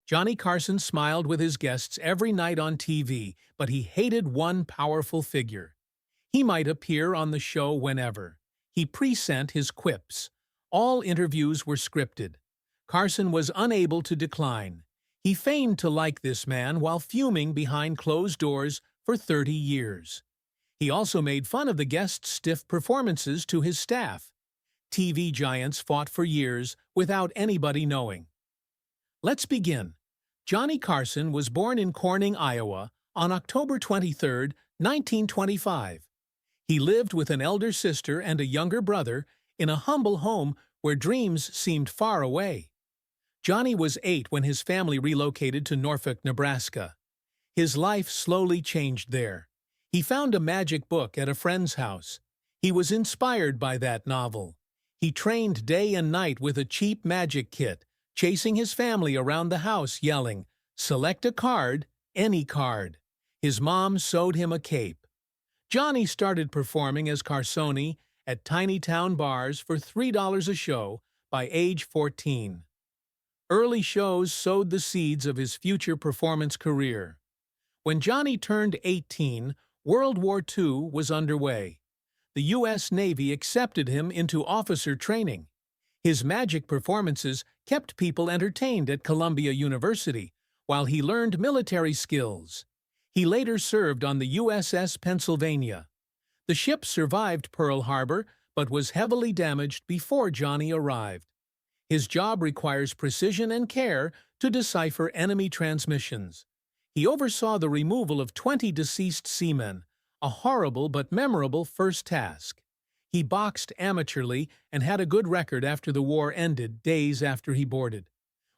Johnny Carson smiled with his guests every night on TV, but he hated one powerful figure. He might appear on the show whenever. He present his quips. All interviews were scripted. Carson was unable to decline. He feigned to like this man while fuming behind closed doors for 30 years. He also made fun of the guests' stiff performances to his staff. TV giants fought for years without anybody knowing. Let's begin. Johnny Carson was born in Corning, Iowa, on October 23, 1925. He lived with an elder sister and a younger brother in a humble home where dreams seemed far away. Johnny was 8 when his family relocated to Norfolk, Nebraska. His life slowly changed there. He found a magic book at a friend's house. He was inspired by that novel. He trained day and night with a cheap magic kit, chasing his family around the house yelling, "Select a card, any card." His mom sewed him a cape. Johnny started performing as Carsoni at tiny town bars for $3 a show by age 14. Early shows sowed the seeds of his future performance career. When Johnny turned 18, World War II was underway. The U.S. Navy accepted him into officer training. His magic performances kept people entertained at Columbia University, while he learned military skills. He later served on the USS Pennsylvania. The ship survived Pearl Harbor, but was heavily damaged before Johnny arrived. His job requires precision and care to decipher enemy transmissions. He oversaw the removal of 20 deceased seamen, a horrible but memorable first task. He boxed amateurly and had a good record after the war ended days after he boarded.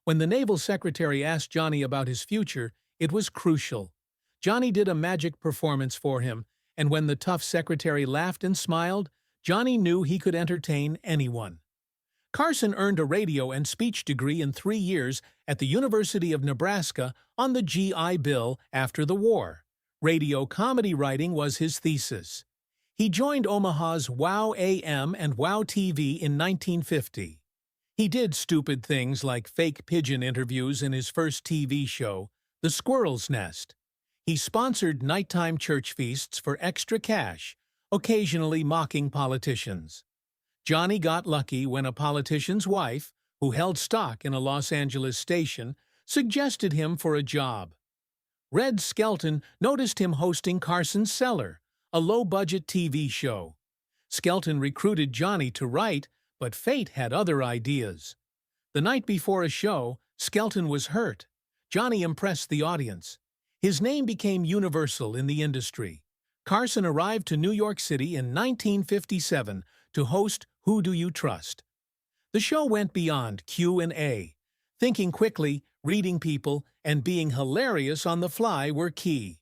When the Naval Secretary asked Johnny about his future, it was crucial. Johnny did a magic performance for him, and when the tough secretary laughed and smiled, Johnny knew he could entertain anyone. Carson earned a radio and speech degree in 3 years at the University of Nebraska on the GI Bill after the war. Radio comedy writing was his thesis. He joined Omaha's WOW AM and WOW TV in 1950. He did stupid things like fake pigeon interviews in his first TV show, The Squirrel's Nest. He sponsored nighttime church feasts for extra cash, occasionally mocking politicians. Johnny got lucky when a politician's wife, who held stock in a Los Angeles station, suggested him for a job. Red Skelton noticed him hosting Carson's Cellar, a low-budget TV show. Skelton recruited Johnny to write, but fate had other ideas. The night before a show, Skelton was hurt. Johnny impressed the audience. His name became universal in the industry. Carson arrived to New York City in 1957 to host Who Do You Trust? The show went beyond Q&A. Thinking quickly, reading people, and being hilarious on the fly were key.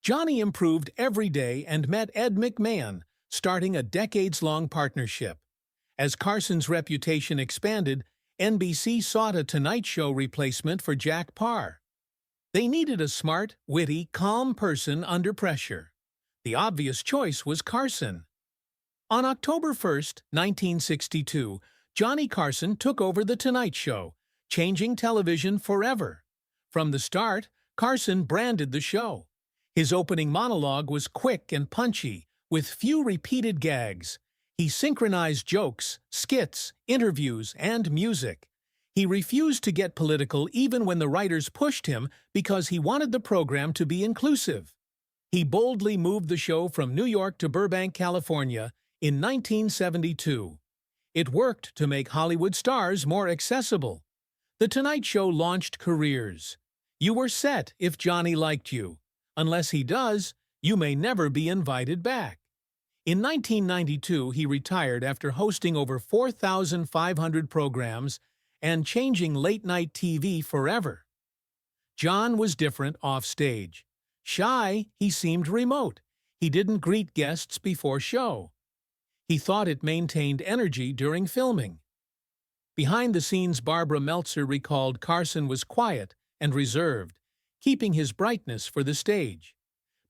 Johnny improved every day and met Ed McMahon, starting a decades-long partnership. As Carson's reputation expanded, NBC sought a Tonight Show replacement for Jack Paar. They needed a smart, witty, calm person under pressure. The obvious choice was Carson. On October 1, 1962, Johnny Carson took over The Tonight Show, changing television forever. From the start, Carson branded the show. His opening monologue was quick and punchy, with few repeated gags. He synchronized jokes, skits, interviews, and music. He refused to get political even when the writers pushed him because he wanted the program to be inclusive. He boldly moved the show from New York to Burbank, California, in 1972. It worked to make Hollywood stars more accessible. The Tonight Show launched careers. You were set if Johnny liked you. Unless he does, you may never be invited back. In 1992, he retired after hosting over 4,500 programs and changing late-night TV forever. John was different off-stage. Shy, he seemed remote. He didn't greet guests before show. He thought it maintained energy during filming. Behind the scenes, Barbara Meltzer recalled Carson was quiet and reserved, keeping his brightness for the stage.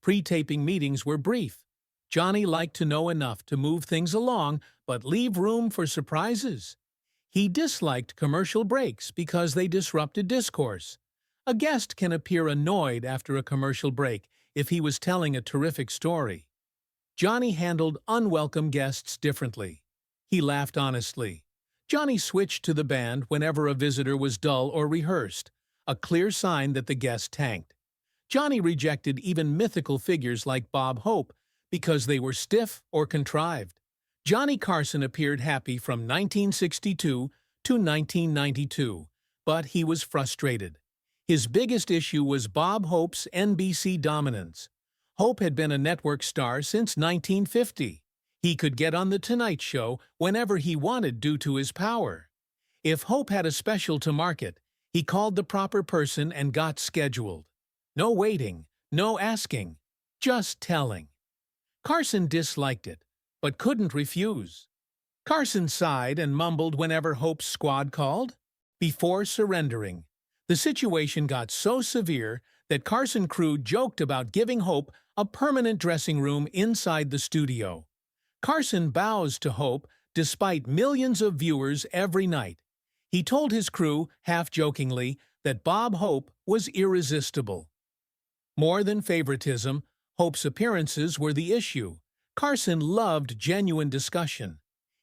Pre-taping meetings were brief. Johnny liked to know enough to move things along, but leave room for surprises. He disliked commercial breaks because they disrupted discourse. A guest can appear annoyed after a commercial break if he was telling a terrific story. Johnny handled unwelcome guests differently. He laughed honestly. Johnny switched to the band whenever a visitor was dull or rehearsed, a clear sign that the guest tanked. Johnny rejected even mythical figures like Bob Hope because they were stiff or contrived. Johnny Carson appeared happy from 1962 to 1992, but he was frustrated. His biggest issue was Bob Hope's NBC dominance. Hope had been a network star since 1950. He could get on The Tonight Show whenever he wanted due to his power. If Hope had a special to market, he called the proper person and got scheduled. No waiting, no asking, just telling. Carson disliked it, but couldn't refuse. Carson sighed and mumbled whenever Hope's squad called. Before surrendering, the situation got so severe that Carson crew joked about giving Hope a permanent dressing room inside the studio. Carson bows to Hope despite millions of viewers every night. He told his crew, half-jokingly, that Bob Hope was irresistible. More than favoritism, Hope's appearances were the issue. Carson loved genuine discussion.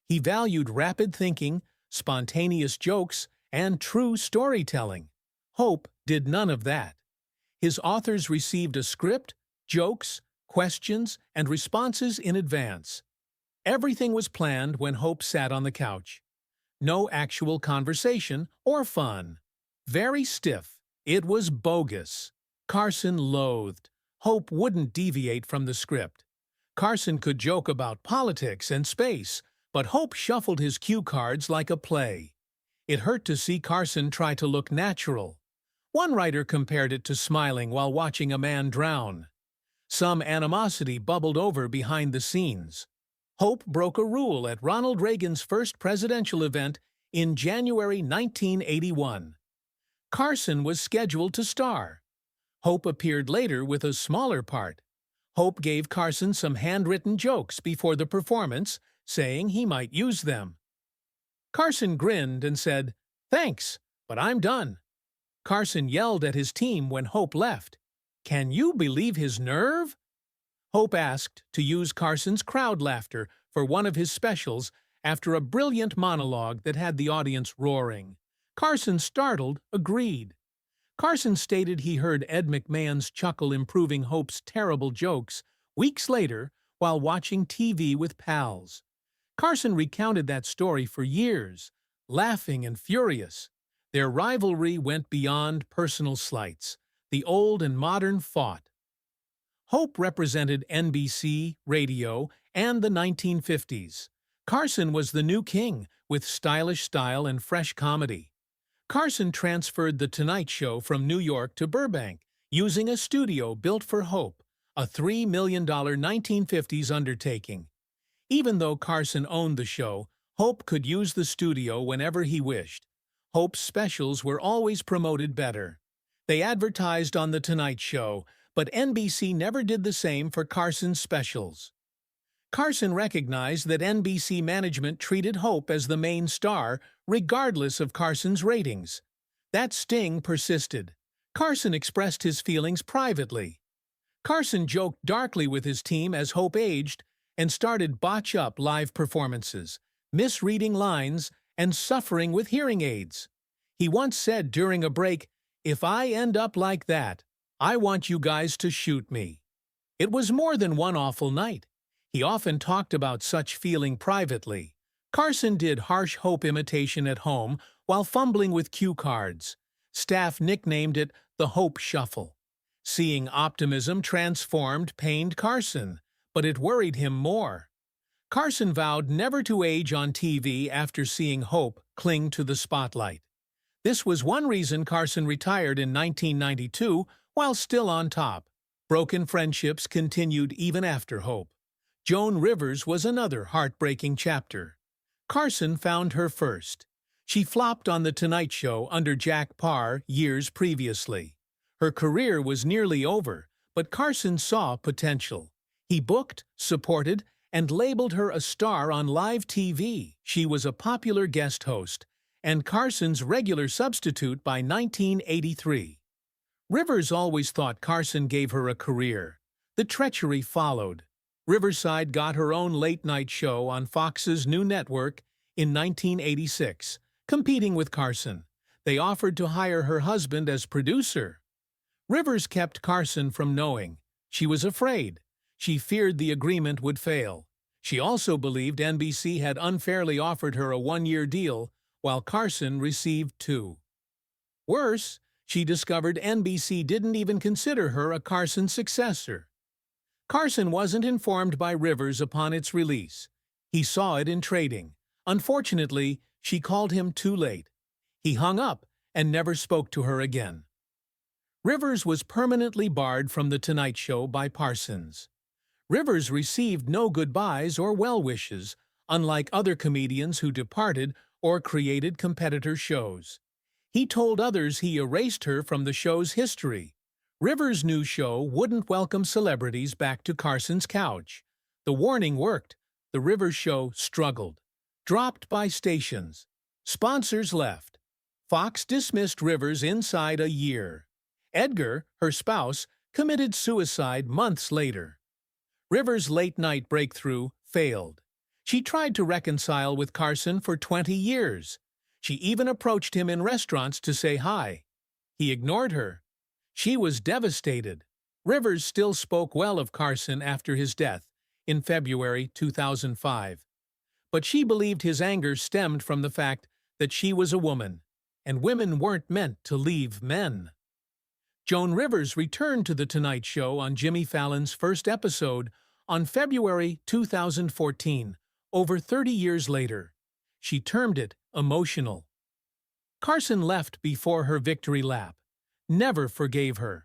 He valued rapid thinking, spontaneous jokes, and true storytelling. Hope did none of that. His authors received a script, jokes, questions, and responses in advance. Everything was planned when Hope sat on the couch. No actual conversation or fun. Very stiff. It was bogus. Carson loathed. Hope wouldn't deviate from the script. Carson could joke about politics and space, but Hope shuffled his cue cards like a play. It hurt to see Carson try to look natural. One writer compared it to smiling while watching a man drown. Some animosity bubbled over behind the scenes. Hope broke a rule at Ronald Reagan's first presidential event in January 1981. Carson was scheduled to star. Hope appeared later with a smaller part. Hope gave Carson some handwritten jokes before the performance, saying he might use them. Carson grinned and said, "Thanks, but I'm done." Carson yelled at his team when Hope left. Can you believe his nerve? Hope asked to use Carson's crowd laughter for one of his specials after a brilliant monologue that had the audience roaring. Carson, startled, agreed. Carson stated he heard Ed McMahon's chuckle improving Hope's terrible jokes weeks later while watching TV with pals. Carson recounted that story for years, laughing and furious. Their rivalry went beyond personal slights. The old and modern fought. Hope represented NBC, radio, and the 1950s. Carson was the new king, with stylish style and fresh comedy. Carson transferred The Tonight Show from New York to Burbank, using a studio built for Hope, a $3 million 1950s undertaking. Even though Carson owned the show, Hope could use the studio whenever he wished. Hope's specials were always promoted better. They advertised on The Tonight Show, but NBC never did the same for Carson's specials. Carson recognized that NBC management treated Hope as the main star, regardless of Carson's ratings. That sting persisted. Carson expressed his feelings privately. Carson joked darkly with his team as Hope aged and started botch-up live performances, misreading lines, and suffering with hearing aids. He once said during a break, "If I end up like that, I want you guys to shoot me." It was more than one awful night. He often talked about such feeling privately. Carson did harsh Hope imitation at home while fumbling with cue cards. Staff nicknamed it the Hope Shuffle. Seeing optimism transformed pained Carson, but it worried him more. Carson vowed never to age on TV after seeing Hope cling to the spotlight. This was one reason Carson retired in 1992 while still on top. Broken friendships continued even after Hope. Joan Rivers was another heartbreaking chapter. Carson found her first. She flopped on The Tonight Show under Jack Paar years previously. Her career was nearly over, but Carson saw potential. He booked, supported, and labeled her a star on live TV. She was a popular guest host, and Carson's regular substitute by 1983. Rivers always thought Carson gave her a career. The treachery followed. Riverside got her own late-night show on Fox's new network in 1986, competing with Carson. They offered to hire her husband as producer. Rivers kept Carson from knowing. She was afraid. She feared the agreement would fail. She also believed NBC had unfairly offered her a one-year deal, while Carson received 2. Worse, she discovered NBC didn't even consider her a Carson successor. Carson wasn't informed by Rivers upon its release. He saw it in trading. Unfortunately, she called him too late. He hung up and never spoke to her again. Rivers was permanently barred from The Tonight Show by Parsons. Rivers received no goodbyes or well wishes, unlike other comedians who departed or created competitor shows. He told others he erased her from the show's history. Rivers' new show wouldn't welcome celebrities back to Carson's couch. The warning worked. The Rivers show struggled. Dropped by stations. Sponsors left. Fox dismissed Rivers inside a year. Edgar, her spouse, committed suicide months later. Rivers' late-night breakthrough failed. She tried to reconcile with Carson for 20 years. She even approached him in restaurants to say hi. He ignored her. She was devastated. Rivers still spoke well of Carson after his death, in February 2005. But she believed his anger stemmed from the fact that she was a woman, and women weren't meant to leave men. Joan Rivers returned to The Tonight Show on Jimmy Fallon's first episode on February 2014, over 30 years later. She termed it emotional. Carson left before her victory lap. Never forgave her.